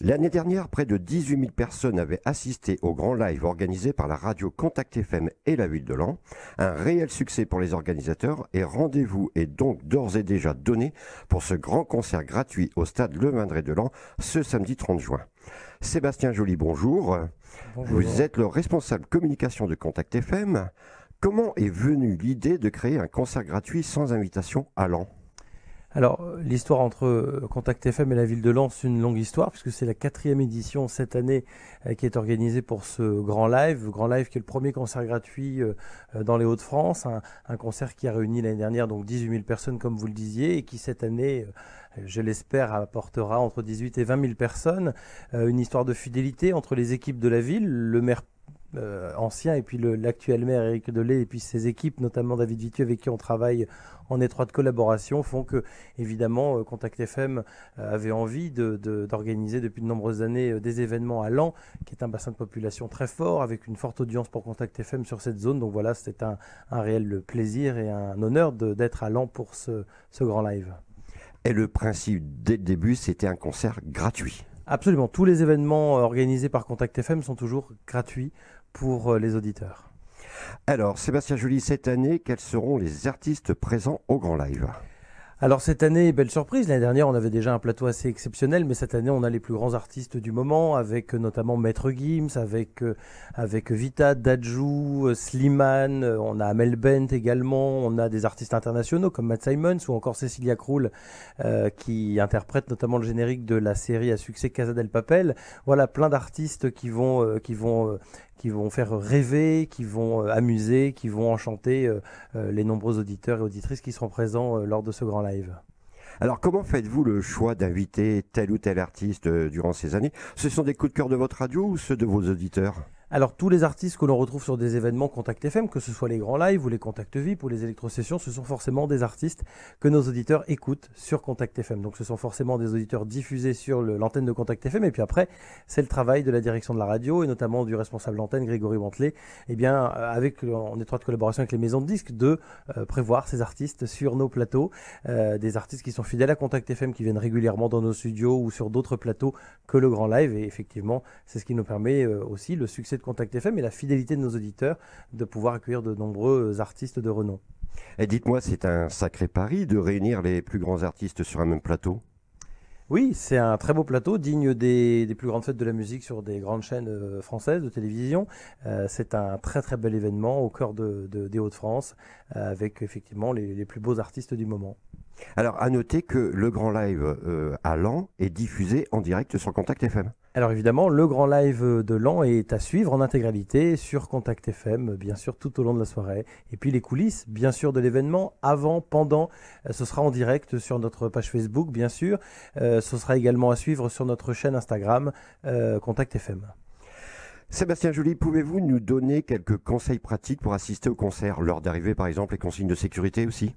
L'année dernière, près de 18 000 personnes avaient assisté au grand live organisé par la radio Contact FM et la ville de Laon. Un réel succès pour les organisateurs et rendez-vous est donc d'ores et déjà donné pour ce grand concert gratuit au stade Le Vindré de Laon ce samedi 30 juin. Sébastien Joly, bonjour. Bonjour. Vous êtes le responsable communication de Contact FM. Comment est venue l'idée de créer un concert gratuit sans invitation à Laon ? Alors, l'histoire entre Contact FM et la ville de Laon, c'est une longue histoire, puisque c'est la 4e édition cette année qui est organisée pour ce grand live. Grand live qui est le premier concert gratuit dans les Hauts-de-France. Un concert qui a réuni l'année dernière donc 18 000 personnes, comme vous le disiez, et qui cette année, je l'espère, apportera entre 18 et 20 000 personnes. Une histoire de fidélité entre les équipes de la ville, le maire ancien et puis l'actuel maire Éric Delay et puis ses équipes, notamment David Vithieu avec qui on travaille en étroite collaboration, font que évidemment Contact FM avait envie d'organiser depuis de nombreuses années des événements à Laon, qui est un bassin de population très fort avec une forte audience pour Contact FM sur cette zone. Donc voilà, c'était un réel plaisir et un honneur d'être à Laon pour ce grand live. Et le principe dès le début, c'était un concert gratuit. Absolument, tous les événements organisés par Contact FM sont toujours gratuits pour les auditeurs. Alors, Sébastien Joly, cette année, quels seront les artistes présents au Grand Live ? Alors cette année, belle surprise. L'année dernière, on avait déjà un plateau assez exceptionnel, mais cette année, on a les plus grands artistes du moment, avec notamment Maître Gims, avec Vita, Dadju, Slimane, on a Amel Bent également, on a des artistes internationaux comme Matt Simons ou encore Cecilia Krull, qui interprète notamment le générique de la série à succès Casa del Papel. Voilà, plein d'artistes qui vont faire rêver, qui vont amuser, qui vont enchanter les nombreux auditeurs et auditrices qui seront présents lors de ce grand live. Alors, comment faites-vous le choix d'inviter tel ou tel artiste durant ces années ? Ce sont des coups de cœur de votre radio ou ceux de vos auditeurs ? Alors, tous les artistes que l'on retrouve sur des événements Contact FM, que ce soit les grands lives ou les Contact VIP ou les électrosessions, ce sont forcément des artistes que nos auditeurs écoutent sur Contact FM. Donc, ce sont forcément des auditeurs diffusés sur l'antenne de Contact FM. Et puis après, c'est le travail de la direction de la radio et notamment du responsable d'antenne, Grégory Bantelet, en étroite collaboration avec les maisons de disques, de prévoir ces artistes sur nos plateaux. Des artistes qui sont fidèles à Contact FM, qui viennent régulièrement dans nos studios ou sur d'autres plateaux que le grand live. Et effectivement, c'est ce qui nous permet aussi le succès de Contact FM et la fidélité de nos auditeurs de pouvoir accueillir de nombreux artistes de renom. Et dites-moi, c'est un sacré pari de réunir les plus grands artistes sur un même plateau ? Oui, c'est un très beau plateau, digne des plus grandes fêtes de la musique sur des grandes chaînes françaises de télévision. C'est un très très bel événement au cœur des Hauts-de-France, avec effectivement les plus beaux artistes du moment. Alors, à noter que le Grand Live à Laon est diffusé en direct sur Contact FM. Alors évidemment, le grand live de Laon est à suivre en intégralité sur Contact FM, bien sûr, tout au long de la soirée. Et puis les coulisses, bien sûr, de l'événement, avant, pendant, ce sera en direct sur notre page Facebook, bien sûr. Ce sera également à suivre sur notre chaîne Instagram, Contact FM. Sébastien Joly, pouvez-vous nous donner quelques conseils pratiques pour assister au concert ? L'heure d'arrivée, par exemple, les consignes de sécurité aussi ?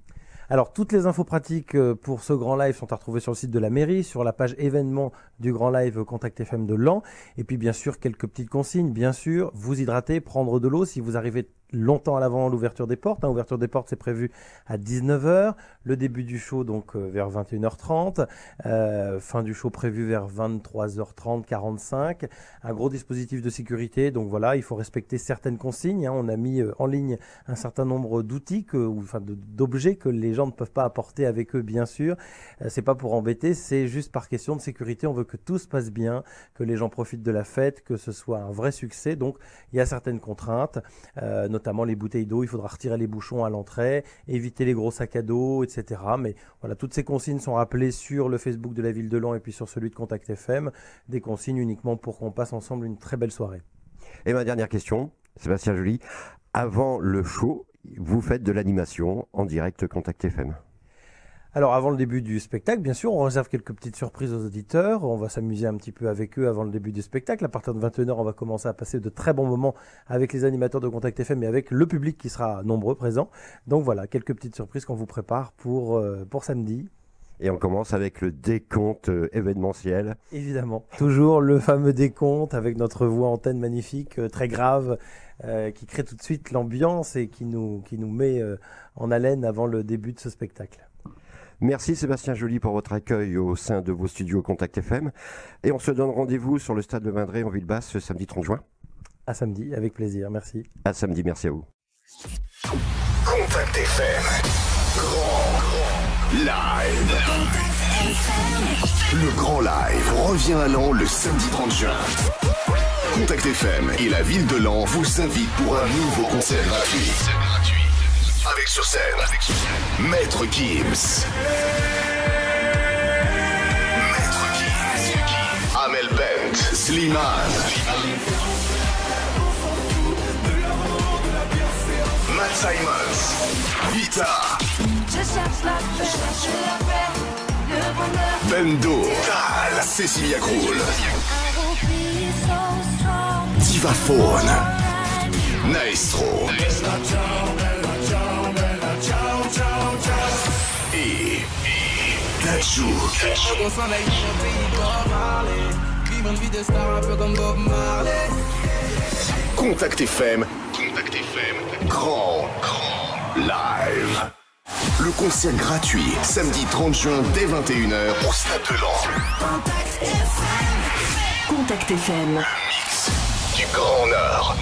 Alors, toutes les infos pratiques pour ce grand live sont à retrouver sur le site de la mairie, sur la page événements du grand live Contact FM de Laon. Et puis, bien sûr, quelques petites consignes. Bien sûr, vous hydrater, prendre de l'eau si vous arrivez longtemps à l'avant l'ouverture des portes. L'ouverture des portes, c'est prévu à 19h. Le début du show, donc vers 21h30. Fin du show prévu vers 23h30, 45. Un gros dispositif de sécurité. Donc voilà, il faut respecter certaines consignes. On a mis en ligne un certain nombre d'outils, d'objets que les gens ne peuvent pas apporter avec eux, bien sûr. C'est pas pour embêter, c'est juste par question de sécurité. On veut que tout se passe bien, que les gens profitent de la fête, que ce soit un vrai succès. Donc il y a certaines contraintes, notamment les bouteilles d'eau, il faudra retirer les bouchons à l'entrée, éviter les gros sacs à dos, etc. Mais voilà, toutes ces consignes sont rappelées sur le Facebook de la ville de Laon et puis sur celui de Contact FM, des consignes uniquement pour qu'on passe ensemble une très belle soirée. Et ma dernière question, Sébastien Joly, avant le show, vous faites de l'animation en direct Contact FM ? Alors avant le début du spectacle, bien sûr, on réserve quelques petites surprises aux auditeurs. On va s'amuser un petit peu avec eux avant le début du spectacle. À partir de 21h, on va commencer à passer de très bons moments avec les animateurs de Contact FM et avec le public qui sera nombreux présents. Donc voilà, quelques petites surprises qu'on vous prépare pour samedi. Et on commence avec le décompte événementiel. Évidemment, toujours le fameux décompte avec notre voix antenne magnifique, très grave, qui crée tout de suite l'ambiance et qui nous met en haleine avant le début de ce spectacle. Merci Sébastien Joly pour votre accueil au sein de vos studios Contact FM. Et on se donne rendez-vous sur le stade de Vindré en Ville-Basse ce samedi 30 juin. À samedi, avec plaisir, merci. À samedi, merci à vous. Contact FM, grand live. Le grand live revient à Laon le samedi 30 juin. Contact FM et la ville de Laon vous invitent pour un nouveau concert gratuit. Avec sur scène, Maître Gims. Amel Bent, Slimane. Matt Simons, Vita. Bendo, Tal, Cecilia Krull. Divaphone, Maestro. Et Dajou. Contact FM, grand live. Le concert gratuit, samedi 30 juin dès 21h au Stade de Laon. Contact FM. Mix du Grand Nord.